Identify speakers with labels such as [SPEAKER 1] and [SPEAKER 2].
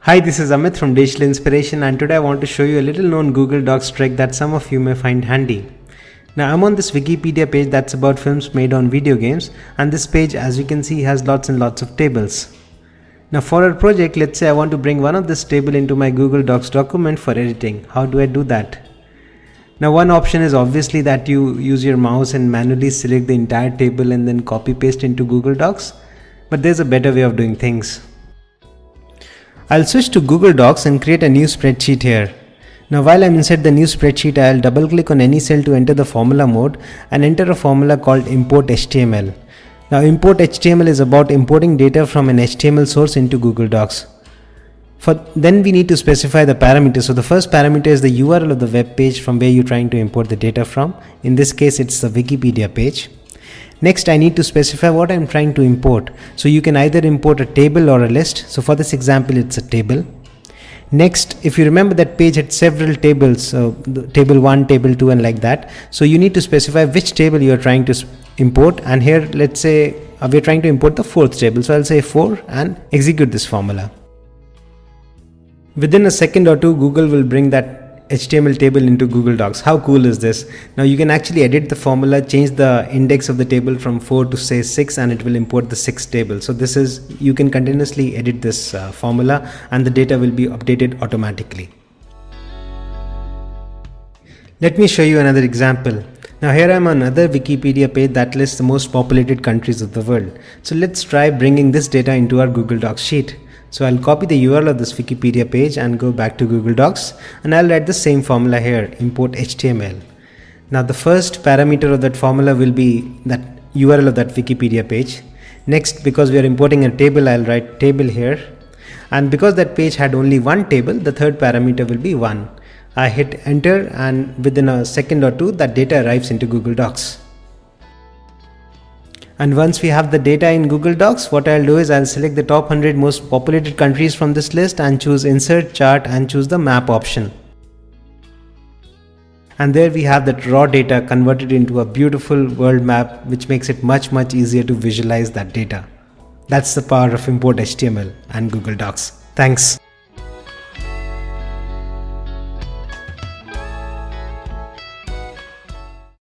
[SPEAKER 1] Hi, this is Amit from Digital Inspiration, and today I want to show you a little known Google Docs trick that some of you may find handy. Now I'm on this Wikipedia page that's about films made on video games, and this page, as you can see, has lots and lots of tables. Now for our project, let's say I want to bring one of this table into my Google Docs document for editing. How do I do that? Now one option is obviously that you use your mouse and manually select the entire table and then copy paste into Google Docs, but there's a better way of doing things. I'll switch to Google Docs and create a new spreadsheet here. Now while I'm inside the new spreadsheet, I'll double click on any cell to enter the formula mode and enter a formula called import HTML. Now import HTML is about importing data from an HTML source into Google Docs. Then we need to specify the parameters. So the first parameter is the URL of the web page from where you're trying to import the data from. In this case, it's the Wikipedia page. Next, I need to specify what I'm trying to import. So you can either import a table or a list. So for this example, it's a table. Next, if you remember, that page had several tables, table 1, table 2 and like that. So you need to specify which table you are trying to import. And here, let's say we're trying to import the 4th table. So I'll say 4 and execute this formula. Within a second or two, Google will bring that HTML table into Google Docs. How cool is this? Now you can actually edit the formula, change the index of the table from 4 to say 6, and it will import the 6th table. So this is, you can continuously edit this formula and the data will be updated automatically. Let me show you another example. Now here I am on another Wikipedia page that lists the most populated countries of the world. So let's try bringing this data into our Google Docs sheet. So I'll copy the URL of this Wikipedia page and go back to Google Docs, and I'll write the same formula here, import HTML. Now the first parameter of that formula will be that URL of that Wikipedia page. Next, because we are importing a table, I'll write table here. And because that page had only one table, the third parameter will be 1. I hit enter, and within a second or two, that data arrives into Google Docs. And once we have the data in Google Docs, what I'll do is I'll select the top 100 most populated countries from this list and choose insert chart and choose the map option. And there we have that raw data converted into a beautiful world map, which makes it much easier to visualize that data. That's the power of import HTML and Google Docs. Thanks.